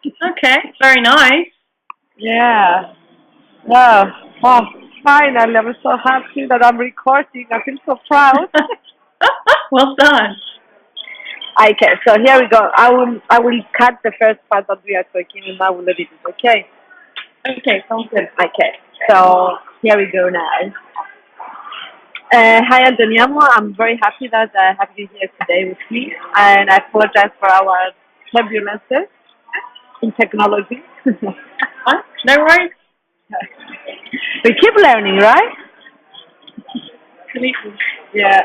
Okay, very nice. Yeah. Oh, oh, finally, I'm so happy that I'm recording. I feel so proud. Well done. Okay, so here we go. I will cut the first part that we are talking and I will edit it, okay? Okay, sounds good. Okay, so here we go now. Hi, Antonia. I'm very happy that I have you here today with me, and I apologize for our turbulences in technology. Fine. No worries. We keep learning, right? Absolutely. Yeah.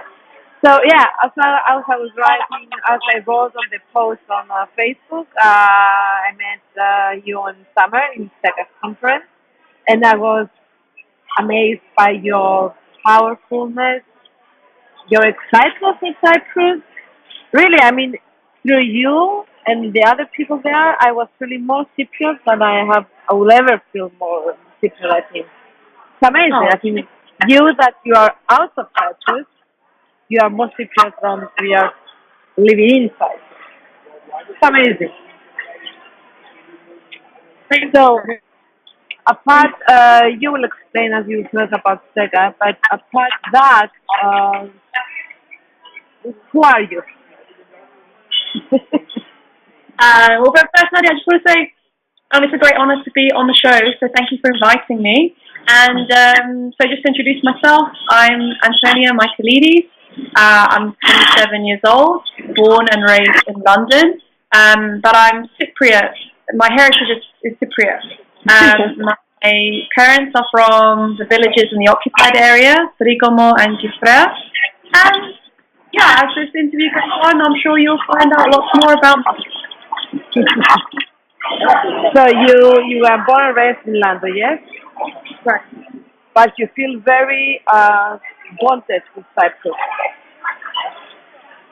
So yeah, as I was writing, as I wrote on the post on Facebook, I met you on summer in Second conference, and I was amazed by your powerfulness, your excitement in Cyprus. Really, I mean, through you and the other people there, I was feeling more Cypriot than I will ever feel more Cypriot. I think it's amazing. Oh, I think you are out of Cyprus, you are more Cypriot than we are living inside. It's amazing. thank So, you. apart, you will explain as you heard about Sega, but apart that, who are you? Well, but first, Nadia, I just want to say, it's a great honour to be on the show, so thank you for inviting me. And so just to introduce myself, I'm Antonia Michaelides. I'm 27 years old, born and raised in London, but I'm Cypriot. My heritage is Cypriot. My parents are from the villages in the occupied area, Trigomo and Gifre. And yeah, as this interview goes on, I'm sure you'll find out lots more about me. So you were born and raised in London, yes? Right. But you feel very bonded with Cyprus.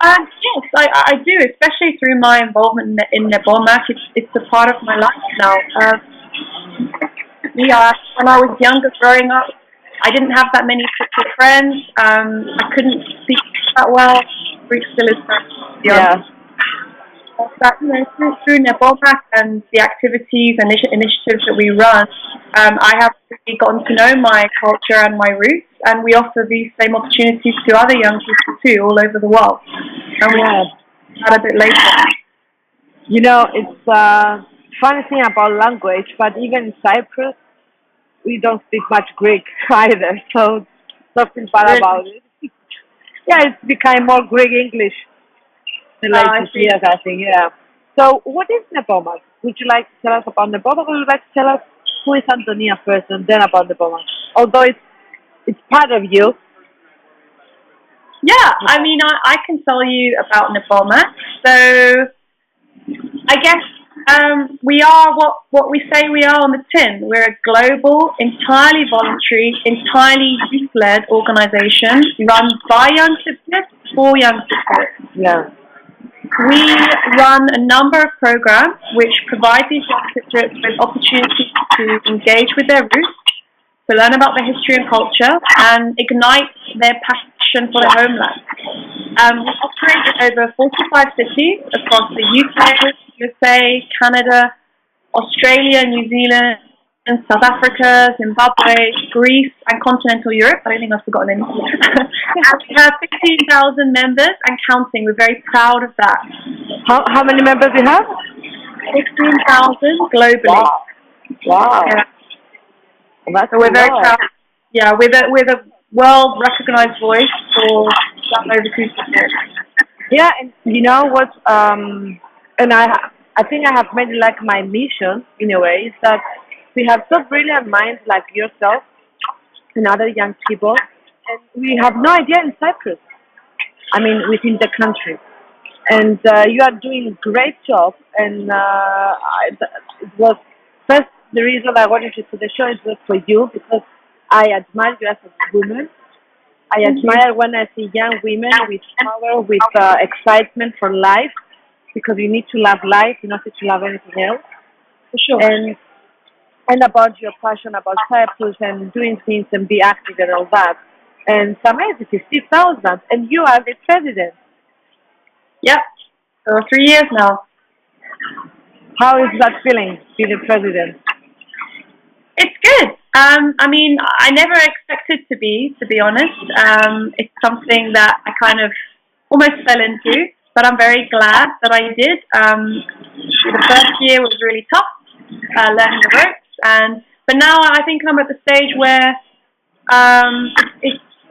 Yes, I do, especially through my involvement in NEPOMAK. It's a part of my life now. Yeah, when I was younger, growing up, I didn't have that many Cypriot friends. I couldn't speak that well. Greek still is very young. Yeah. But through NEPOMAK and the activities and initiatives that we run, I have really gotten to know my culture and my roots, and we offer these same opportunities to other young people too, all over the world. And we'll Yeah. that a bit later. You know, it's funny thing about language, but even in Cyprus, we don't speak much Greek either, so nothing bad Really? about it. Yeah, it's become more Greek English the I latest see. years, I think, yeah. So, what is Nepomak? Would you like to tell us about Nepomak, or would you like to tell us who is Antonia first and then about Nepomak? Although it's part of you. Yeah, I can tell you about NEPOMAK. So I guess we are what we say we are on the tin. We're a global, entirely voluntary, entirely youth-led organisation run by young Cypriots for young Cypriots. Yeah. We run a number of programs which provide these young Cypriots with opportunities to engage with their roots, to learn about their history and culture, and ignite their passion for their homeland. We operate in over 45 cities across the UK, USA, Canada, Australia, New Zealand, South Africa, Zimbabwe, Greece, and continental Europe. I don't think I've forgotten any. And we have 15,000 members and counting. We're very proud of that. How many members you have? 15,000 globally. Wow. Wow. Yeah. That's So we're a very lot. proud. Yeah, we're the world recognized voice for young overseas students. Yeah, and you know what? And I think I have made it like my mission in a way is that we have so brilliant minds like yourself and other young people, and we have no idea in Cyprus. I mean, within the country, and you are doing a great job. And it was first the reason I wanted to do the show is was for you because I admire you as a woman. I Thank you. admire when I see young women with power, with excitement for life, because you need to love life in order to love anything else. For sure. And about your passion about Cyprus and doing things and be active and all that. And it's amazing, 50,000, and you are the president. Yep. So 3 years now. How is that feeling, being the president? It's good. I mean, I never expected to be honest. It's something that I kind of almost fell into, but I'm very glad that I did. The first year was really tough, learning the ropes, but now I think I'm at the stage where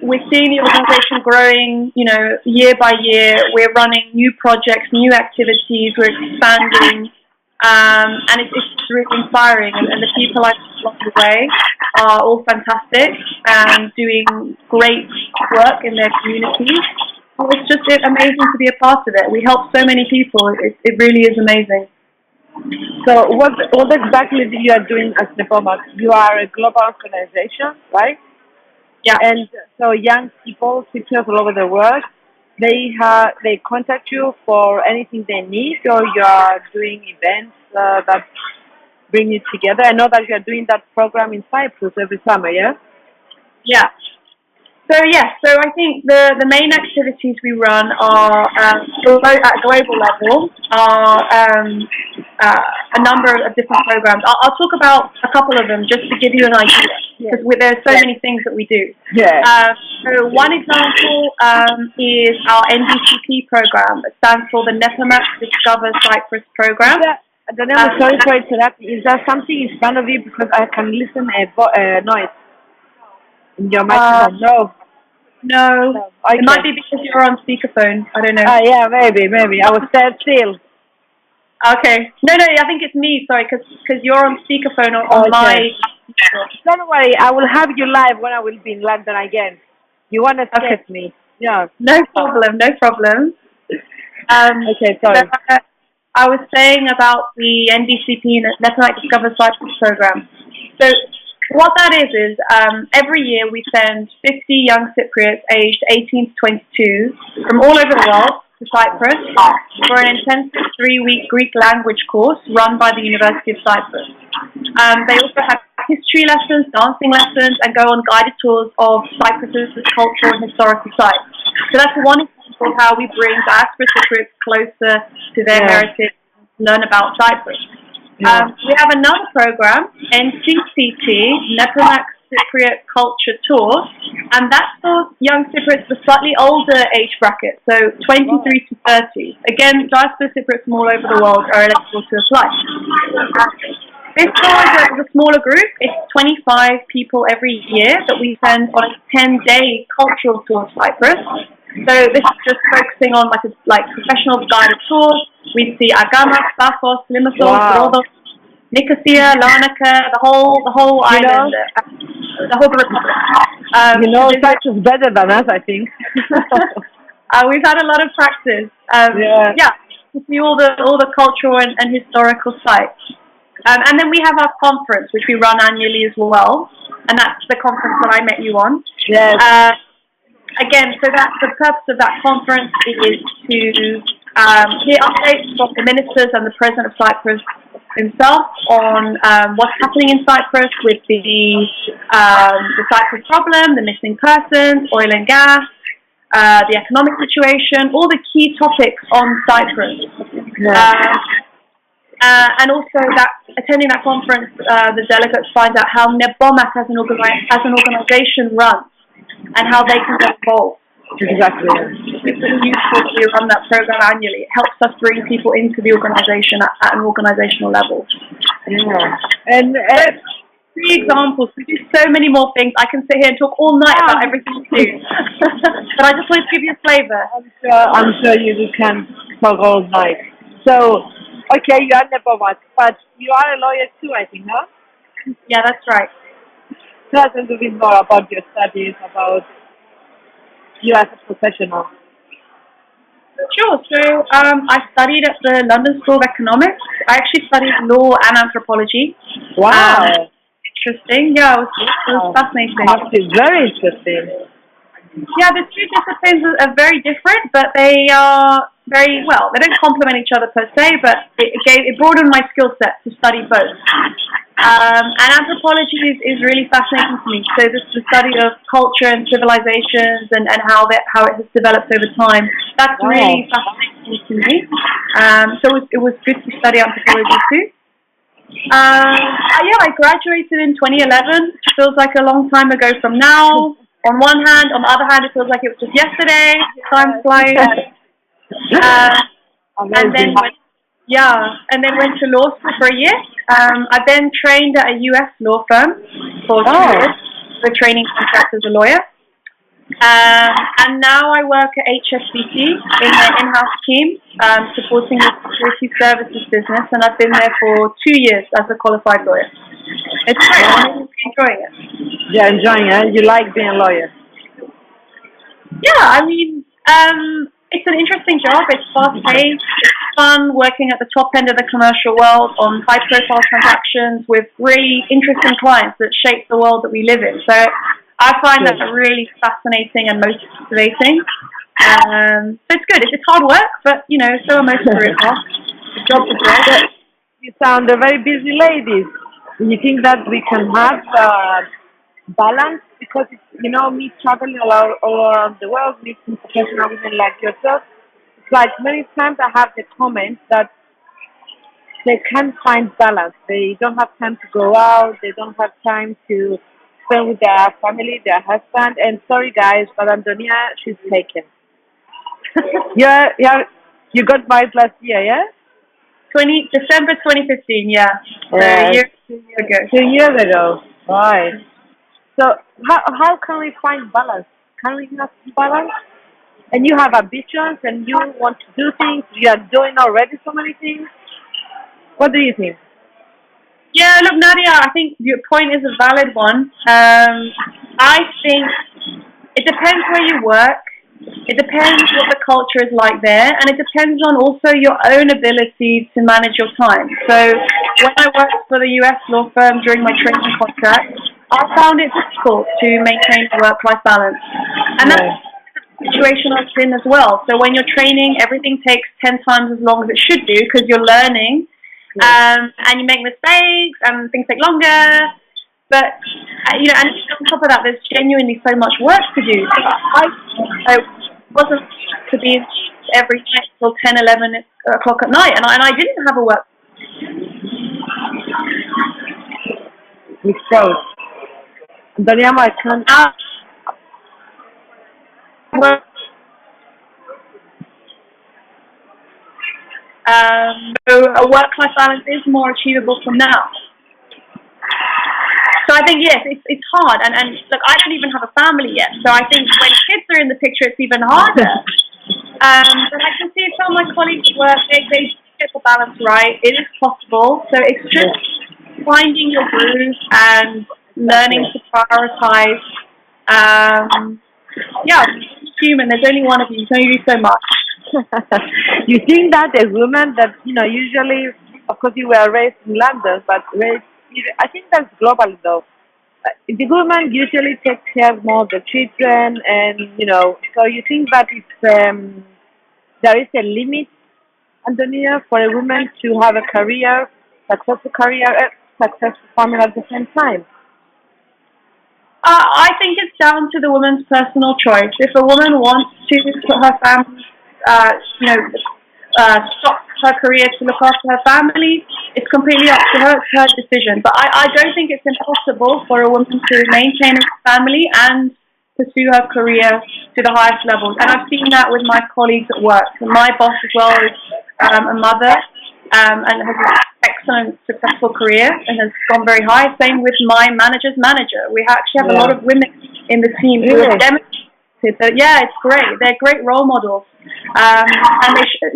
we're seeing the organisation growing, you know, year by year. We're running new projects, new activities. We're expanding. And it's really inspiring, and the people I've met along the way are all fantastic and doing great work in their communities. Oh, it's just amazing to be a part of it. We help so many people. It really is amazing. So what exactly you are doing at NEPOMAK? You are a global organization, right? Yeah. And so young people, teachers all over the world, they contact you for anything they need, or you are doing events that bring you together. I know that you are doing that program in Cyprus every summer, yeah? Yeah. So I think the main activities we run are at global level are a number of different programs. I'll talk about a couple of them just to give you an idea, because there's so many things that we do. Yeah. So one example is our NDCP program. It stands for the NEPOMAK Discover Cyprus program. Sorry for interrupting. Is there something in front of you, because I can listen a noise in your microphone? No. Okay. It might be because you're on speakerphone. I don't know. Yeah, maybe. I was dead still. Okay. No, I think it's me. Sorry, because you're on speakerphone on my. Don't worry. I will have you live when I will be in London again. You want to skip me? Yeah. No problem. Okay, sorry. So, I was saying about the NDCP, NEPOMAK Discover Cyprus program. So what that is every year we send 50 young Cypriots aged 18 to 22 from all over the world to Cyprus for an intensive 3-week Greek language course run by the University of Cyprus. They also have history lessons, dancing lessons, and go on guided tours of Cyprus's cultural and historical sites. So that's one example of how we bring diaspora Cypriots closer to their heritage and learn about Cyprus. We have another program, NCCT, NEPOMAK Cypriot Culture Tour, and that's for young Cypriots of a slightly older age bracket, so 23 to 30. Again, diaspora Cypriots from all over the world are eligible to apply. This tour is a smaller group. It's 25 people every year that we send on a 10-day cultural tour to Cyprus. So this is just focusing on like professional guided tours. We see Agama, Paphos, Limassol, Rhodos, Nicosia, Larnaca, the whole island, the whole republic. Cyprus is better than us, I think. We've had a lot of practice. To see all the cultural and historical sites. And then we have our conference, which we run annually as well, and that's the conference that I met you on. Yes. Again, so that's the purpose of that conference is to hear updates from the ministers and the President of Cyprus himself on what's happening in Cyprus with the Cyprus problem, the missing persons, oil and gas, the economic situation, all the key topics on Cyprus. And also attending that conference, the delegates find out how NEPOMAK as an organisation runs and how they can get involved. Exactly. It's really useful to run that program annually. It helps us bring people into the organisation at an organisational level. Yeah. And 3 examples. We do so many more things. I can sit here and talk all night about everything we do. But I just wanted to give you a flavour. I'm sure you can talk all night. So, okay, you are NEPOMAK, but you are a lawyer too, I think, no? Yeah, that's right. Tell us a little bit more about your studies, about you as a professional. Sure. So I studied at the London School of Economics. I actually studied law and anthropology. Wow. Interesting. Yeah, it was fascinating. It's very interesting. Yeah, the 2 disciplines are very different, but they are very well. They don't complement each other per se, but it broadened my skill set to study both. And anthropology is really fascinating to me. So this is the study of culture and civilizations and how it has developed over time. That's really fascinating to useful to me. So it was good to study anthropology too. Yeah, I graduated in 2011. It feels like a long time ago from now. On one hand, on the other hand, it feels like it was just yesterday. Time flies. And then went to law school for a year. I then trained at a US law firm for 2 years, for training contract as a lawyer. And now I work at HSBC in their in-house team, supporting the security services business, and I've been there for 2 years as a qualified lawyer. It's great. I'm enjoying it. Yeah, enjoying it. You like being a lawyer? Yeah, I mean, it's an interesting job. It's fast-paced. It's fun working at the top end of the commercial world on high-profile transactions with really interesting clients that shape the world that we live in. So I find that really fascinating and motivating. So it's good. It's hard work, but, you know, so are most career paths. The jobs are great. You sound a very busy lady. Do you think that we can have balance? Because, you know, me traveling all around the world, meeting professional women like yourself, it's like many times I have the comment that they can't find balance. They don't have time to go out. They don't have time to spend with their family, their husband. And sorry, guys, but Antonia, she's taken. You got married last year, yeah? December 2015, yeah. So a year ago. 2 years ago, right. So how can we find balance? Can we not balance? And you have ambitions and you want to do things. You are doing already so many things. What do you think? Yeah, look, Nadia, I think your point is a valid one. I think it depends where you work. It depends what the culture is like there, and it depends on also your own ability to manage your time. So when I worked for the US law firm during my training contract, I found it difficult to maintain a work-life balance. And that's the situation I was in as well. So when you're training, everything takes 10 times as long as it should do because you're learning, and you make mistakes, and things take longer. But, you know, and on top of that, there's genuinely so much work to do. I wasn't to be every night till 10, 11 o'clock at night, and I didn't have a work. We froze. Antonia, I can't. So a work-life balance is more achievable from now. So I think, yes, it's hard. And look, I don't even have a family yet. So I think when kids are in the picture, it's even harder. But I can see some of my colleagues at work, they get the balance right. It is possible. So it's just finding your groove and learning to prioritize. Human. There's only one of you. You can only do so much. You think that a woman that, you know, usually, of course, you were raised in London, but I think that's global though. The woman usually takes care more of the children, and you know. So you think that it's there is a limit, Antonia, for a woman to have a career, successful family at the same time? I think it's down to the woman's personal choice. If a woman wants to put her family, stop her career to look after her family, it's completely up to her. It's her decision. But I don't think it's impossible for a woman to maintain a family and pursue her career to the highest levels. And I've seen that with my colleagues at work. My boss as well is a mother and has an excellent, successful career and has gone very high. Same with my manager's manager. We actually have a lot of women in the team who have demonstrated that, it's great. They're great role models. And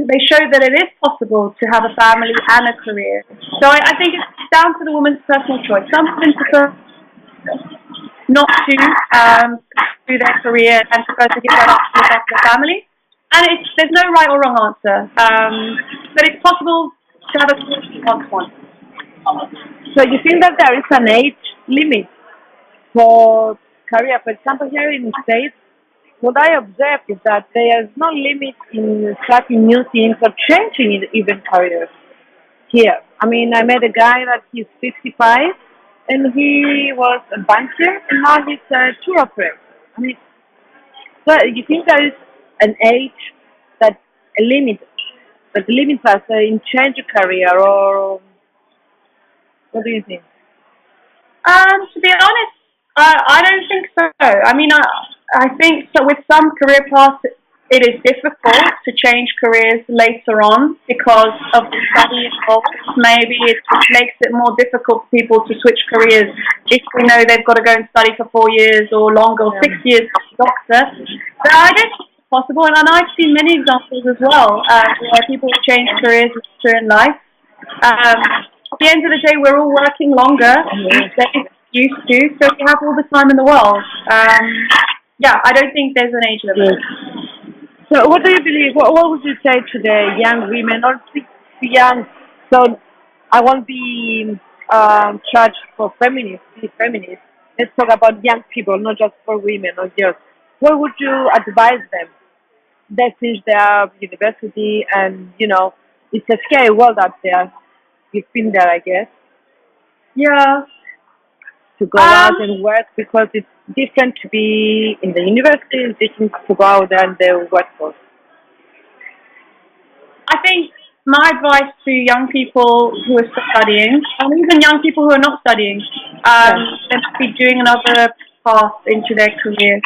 they show that it is possible to have a family and a career. So I think it's down to the woman's personal choice. Some women prefer not to do their career and prefer to give that up to look after their family. And there's no right or wrong answer. But it's possible to have a career if you want one. So you think that there is an age limit for career? For example, here in the States, what I observed is that there is no limit in starting new things or changing even careers here. I mean, I met a guy that he's 55 and he was a banker and now he's a tour operator. I mean, so you think there is an age, that a limit like limits us in change a career, or what do you think? To be honest, I don't think so. I mean, I think so with some career paths, it is difficult to change careers later on because of the study involved. Maybe it makes it more difficult for people to switch careers if they know they've got to go and study for 4 years or longer, or 6 years to be a doctor. But I don't think it's possible, and I've seen many examples as well where people change careers later in life. At the end of the day, we're all working longer these days than we used to, so we have all the time in the world. Yeah, I don't think there's an age limit. Yes. So what do you believe? What would you say to the young women, or too young? So I won't be charged for feminists. Be feminist. Let's talk about young people, not just for women or girls. What would you advise them? They finish their university, and it's a scary world out there. You've been there, I guess, Yeah. to go out and work, because it's different to be in the university, it's different to go out there in the workforce. I think my advice to young people who are studying, and even young people who are not studying, they might be doing another path into their career,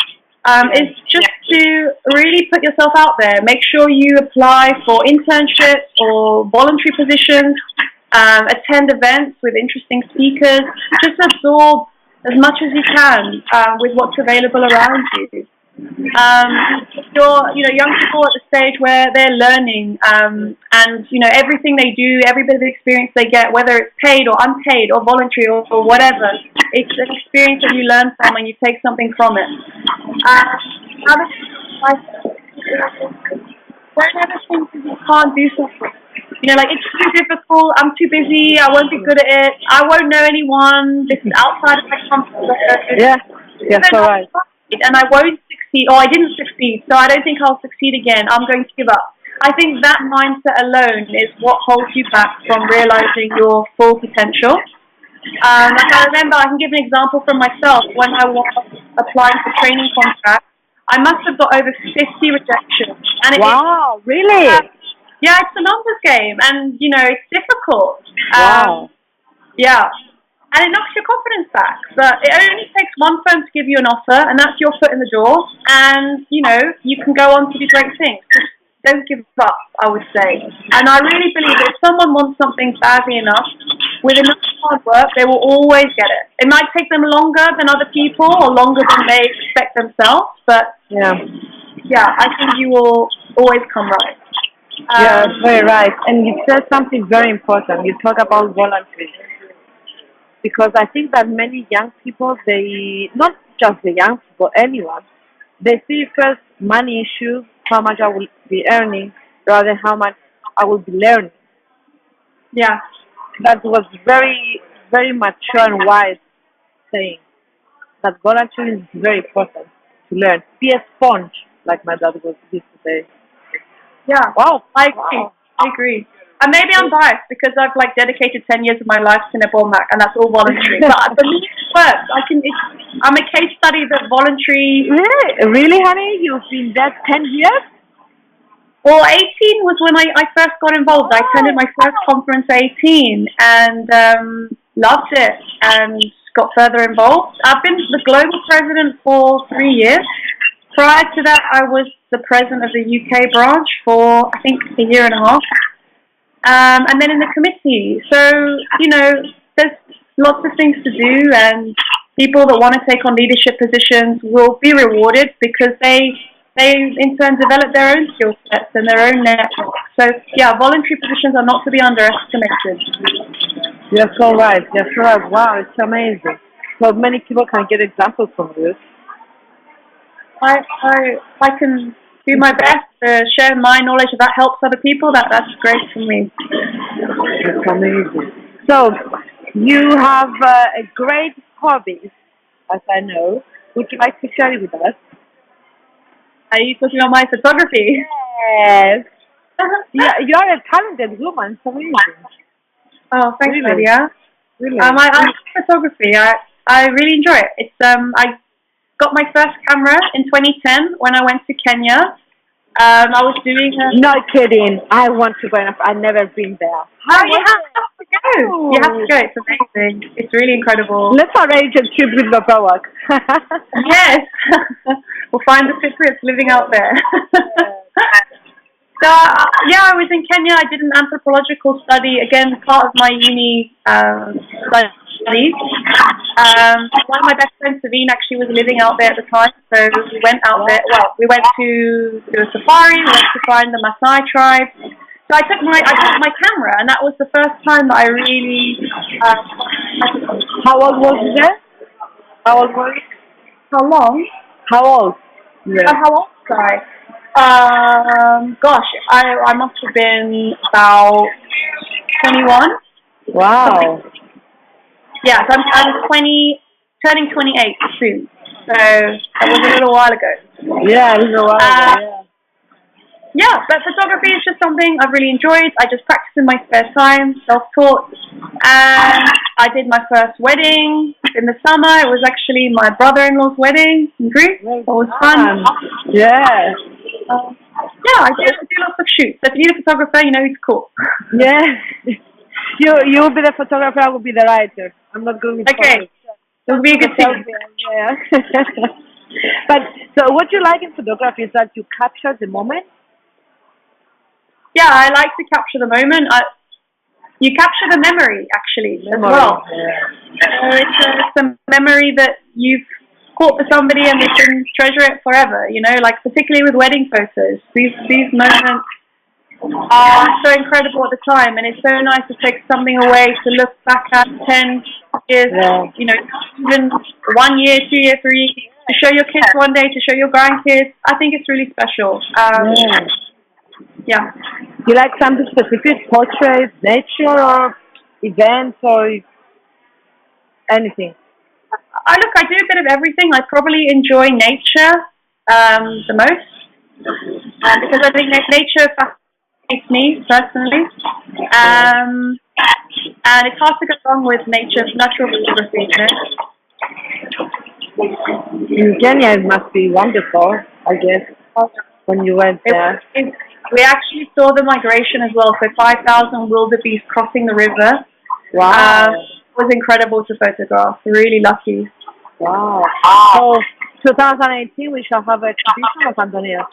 is just to really put yourself out there. Make sure you apply for internships or voluntary positions, attend events with interesting speakers, just absorb as much as you can with what's available around you. You're young people at the stage where they're learning, and everything they do, every bit of experience they get, whether it's paid or unpaid or voluntary or whatever, it's an experience that you learn from and you take something from it. Don't ever think that you can't do something. It's too difficult, I'm too busy, I won't be good at it, I won't know anyone, this is outside of my comfort zone. Yeah, yes, all right. And I won't succeed, or I didn't succeed, so I don't think I'll succeed again, I'm going to give up. I think that mindset alone is what holds you back from realizing your full potential. I remember, I can give an example from myself. When I was applying for training contracts, I must have got over 50 rejections. And wow, really? Yeah, it's a numbers game, and it's difficult. Wow. Yeah, and it knocks your confidence back. But it only takes one firm to give you an offer, and that's your foot in the door. And you can go on to do great things. Just don't give up, I would say. And I really believe that if someone wants something badly enough, with enough hard work, they will always get it. It might take them longer than other people, or longer than they expect themselves. But yeah, I think you will always come right. Yeah, very right. And you said something very important. You talk about voluntary. Because I think that many young people, not just the young people, anyone, they see first money issues, how much I will be earning, rather than how much I will be learning. Yeah. That was very, very mature and wise saying. That voluntary is very important to learn. Be a sponge, like my dad used to say. Yeah. Wow. I agree. And maybe I'm biased because I've dedicated 10 years of my life to NEPOMAK, and that's all voluntary. But for me, it works. I'm a case study that voluntary. Really, honey? You've been there 10 years? Well, 18 was when I first got involved. I attended my first conference at 18 and loved it and got further involved. I've been the global president for 3 years. Prior to that, I was the president of the UK branch for, I think, a year and a half. And then in the committee. So, there's lots of things to do, and people that want to take on leadership positions will be rewarded because they in turn develop their own skill sets and their own network. So, yeah, voluntary positions are not to be underestimated. You're so right. You're so right. Wow, it's amazing. So many people can get examples from this. I can do my best to share my knowledge if that helps other people. That's great for me. That's amazing. So, you have a great hobby, as I know. Would you like to share it with us? Are you talking about my photography? Yes. Yeah, you are a talented woman. It's amazing. Oh, thanks, Really? Nadia. Really? I love photography. I really enjoy it. I got my first camera in 2010 when I went to Kenya, I was doing a... Not kidding. I want to go. I've never been there. Oh, you have to go. You have to go. It's amazing. It's really incredible. Let's arrange a trip with NEPOMAK. Yes. We'll find the Cypriots living out there. So, yeah, I was in Kenya. I did an anthropological study, again, part of my uni studies. One of my best friends, Savine, actually was living out there at the time, so we went out there. Well, we went to do a safari. We went to find the Maasai tribe. So I took my camera, and that was the first time that I really. How old was you there? How old were you? How long? How old? Yeah. How old was I? Gosh, I must have been about 21. Wow. Yeah, so I'm 20, turning 28 soon. So that was a little while ago. Yeah, it was a while ago, yeah, but photography is just something I've really enjoyed. I just practice in my spare time, self-taught. And I did my first wedding in the summer. It was actually my brother-in-law's wedding in Greece. It was fun. Yeah. Yeah, I do lots of shoots. So if you need a photographer, you know he's cool. Yeah. You will be the photographer, I will be the writer. I'm not going to be okay. It will be a good team. Yeah. But so what you like in photography is that you capture the moment? Yeah, I like to capture the moment. You capture the memory, actually, as well. Yeah. It's a memory that you've caught for somebody and they can treasure it forever, you know, like particularly with wedding photos. These moments are so incredible at the time, and it's so nice to take something away to look back at 10 years, you know, even 1 year, 2 year, 3 years, to show your kids one day, to show your grandkids. I think it's really special. Yeah. You like something specific, portraits, nature, or events, or anything? I do a bit of everything. I probably enjoy nature the most because I think nature fascinates me personally. And it's hard to go wrong with natural photography, you know? In Kenya, it must be wonderful, I guess, when you went there. We actually saw the migration as well, so 5,000 wildebeest crossing the river. Wow. It was incredible to photograph. Really lucky. Wow. So 2018, we shall have an exhibition of Antonia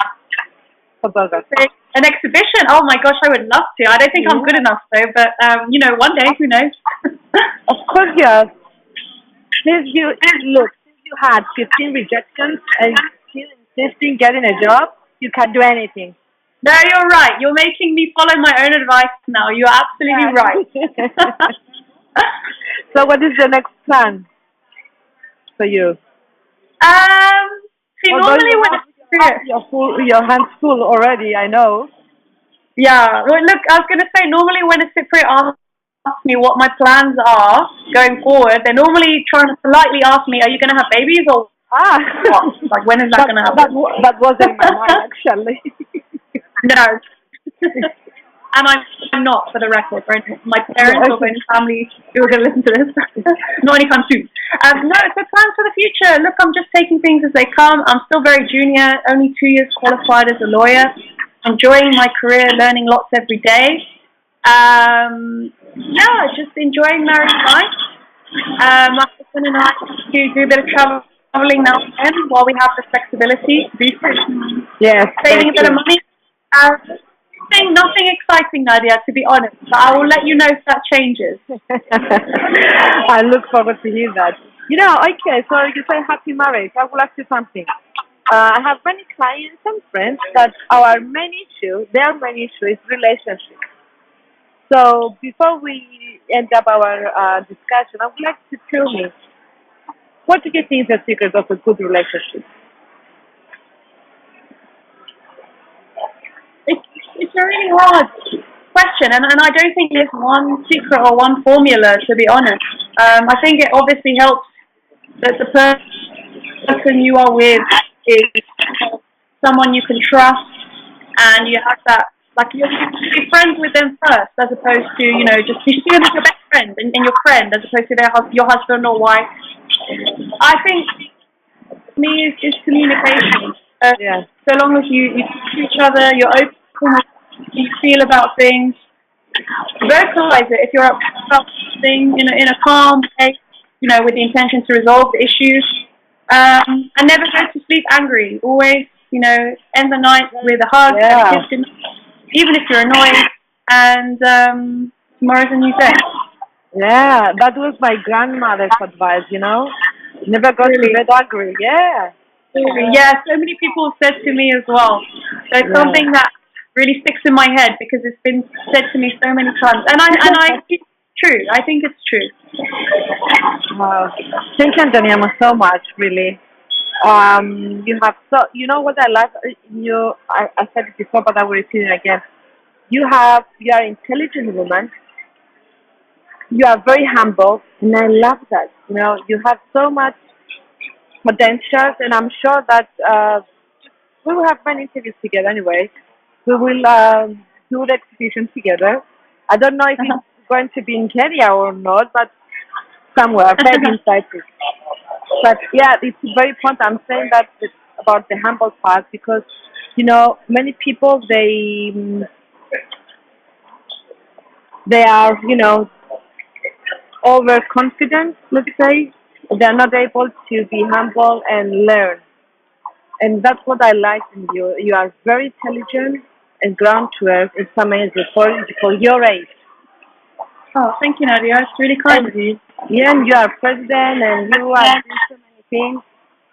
photography. An exhibition? Oh my gosh, I would love to. I don't think I'm good enough though, but you know, one day, who knows? Of course, yes. Since you had 15 rejections and still insisting getting a job, you can do anything. No, you're right. You're making me follow my own advice now. You're absolutely right. So what is the next plan for you? See, normally when your hands full already, I know. Yeah. Well, look, I was going to say, normally when a Cypriot asks me what my plans are going forward, they're normally trying to politely ask me, are you going to have babies or what? Like, when is that going to happen? That wasn't my mind, actually. No. And I'm not, for the record, right? My parents or any family who are going to listen to this. Not anytime soon. No, so plans for the future. Look, I'm just taking things as they come. I'm still very junior, only 2 years qualified as a lawyer. Enjoying my career, learning lots every day. Yeah, just enjoying married life. My husband and I do a bit of traveling now and then while we have the flexibility to do so. Yes. Saving a bit of money. Nothing exciting, Nadia, to be honest. But I will let you know if that changes. I look forward to hear that. You know, okay, so you say happy marriage. I will ask you something. I have many clients and friends that their main issue is relationship. So before we end up our discussion, I would like to tell me, what do you think is the secret of a good relationship? It's a really hard question, and I don't think there's one secret or one formula, to be honest. I think it obviously helps that the person you are with is someone you can trust, and you have that, like, you be friends with them first, as opposed to, you know, just you see them as your best friend and your friend, as opposed to your husband or wife. I think, for me, it's communication. Yeah. So long as you talk to each other, you're open with how you feel about things, vocalize it if you're upset about something in a calm way, with the intention to resolve the issues, and never go to sleep angry. Always, end the night with a hug and a Yeah. kiss, even if you're annoyed, and tomorrow's a new day. Yeah, that was my grandmother's advice, Never go to Really. bed angry. Yeah. Yeah, so many people have said to me as well. So it's Yeah. something that really sticks in my head because it's been said to me so many times, and I think it's true. I think it's true. Wow. Thank you, Antonia, so much, really. You have you know what I love in you, I said it before, but I will repeat it again. You are intelligent woman. You are very humble, and I love that. You have so much potential, and I'm sure that we will have many interviews together anyway. We will do the exhibition together. I don't know if it's going to be in Kenya or not, but somewhere, very insightful. But yeah, it's very important. I'm saying that about the humble part because, many people, they are, overconfident, let's say. They're not able to be humble and learn. And that's what I like in you. You are very intelligent and ground to earth. It's amazing for your age. Oh, thank you, Nadia. It's really kind And of you. yeah, and you are president and you are doing so many things.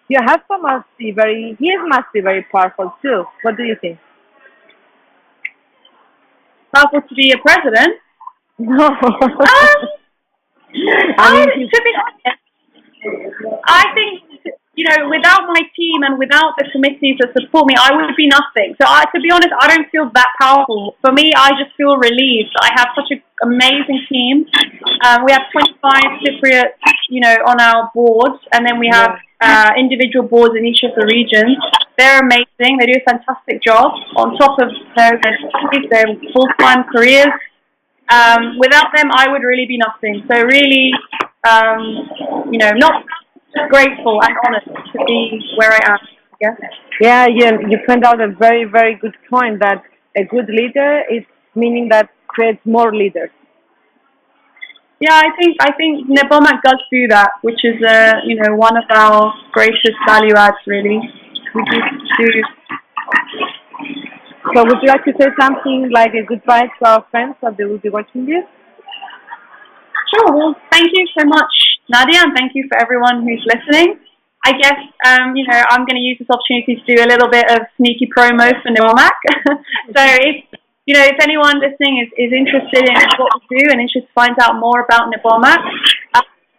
Your husband must be very powerful too. What do you think? Powerful to be a president. No. I mean, To be honest, I think, without my team and without the committees that support me, I would be nothing. So, to be honest, I don't feel that powerful. For me, I just feel relieved. I have such an amazing team. We have 25 Cypriots, on our boards, and then we have individual boards in each of the regions. They're amazing. They do a fantastic job. On top of their full-time careers. Without them, I would really be nothing. So really, not grateful and honoured to be where I am, I guess. yeah, you point out a very, very good point that a good leader is meaning that creates more leaders. Yeah, I think NEPOMAK does do that, which is one of our greatest value adds. Really, we do. So would you like to say something like a goodbye to our friends that they will be watching this? Sure. Well, thank you so much, Nadia, and thank you for everyone who's listening. I guess I'm going to use this opportunity to do a little bit of sneaky promo for NEPOMAK. So if anyone listening is interested in what we do and interested to find out more about NEPOMAK,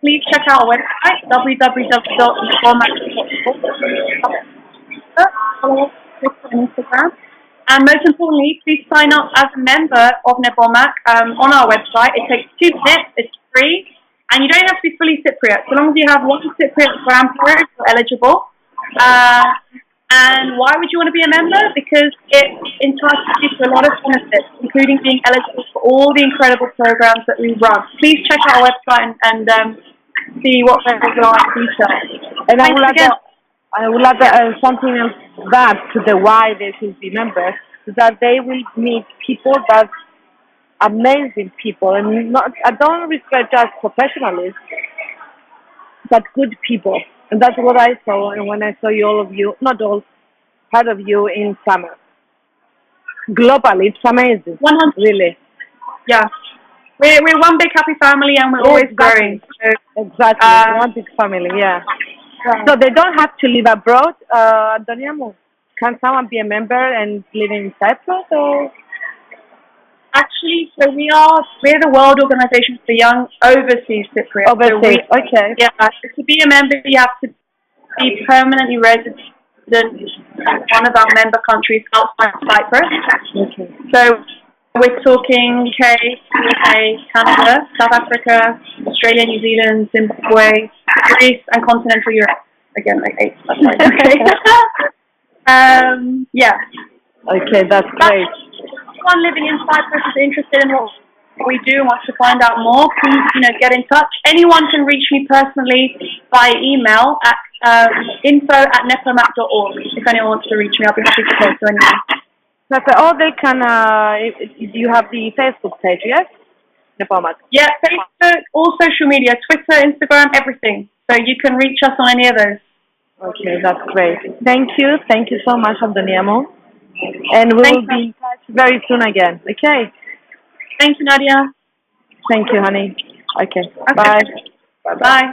please check out our website www.nepomak.org. Follow us on Instagram. And most importantly, please sign up as a member of NEPOMAK on our website. It takes 2 minutes, it's free, and you don't have to be fully Cypriot. So long as you have 1 Cypriot grandparent, you're eligible. And why would you want to be a member? Because it entitles you to a lot of benefits, including being eligible for all the incredible programs that we run. Please check out our website and see what goes on in detail. And I will add something else that to the why they should be members, is that they will meet people that amazing people, and I don't refer to as professionals, but good people. And that's what I saw, and when I saw all of you, not all, part of you in summer. Globally, it's amazing. 100. Really. Yeah. We're one big happy family, and we're always growing. So, exactly. One big family, yeah. So they don't have to live abroad, Antonia. Can someone be a member and live in Cyprus? Or? Actually, so we're the World Organization for Young Overseas Cypriots. Overseas, okay. Yeah, so to be a member, you have to be permanently resident in one of our member countries outside Cyprus. Okay. So we're talking UK, USA, Canada, South Africa, Australia, New Zealand, Zimbabwe, Greece, and continental Europe. Again, like 8. That's right. Okay. Yeah. Okay, that's great. Anyone living in Cyprus is interested in what we do and wants to find out more, please, get in touch. Anyone can reach me personally by email at info@nepomak.org. If anyone wants to reach me, I'll be happy to talk to anyone. That's all they can. You have the Facebook page, yes? NEPOMAK. Yeah, Facebook, all social media, Twitter, Instagram, everything. So you can reach us on any of those. Okay, that's great. Thank you. Thank you so much, Antonia. And we will be in touch very soon again. Okay? Thank you, Nadia. Thank you, honey. Okay. Okay. Bye. Bye.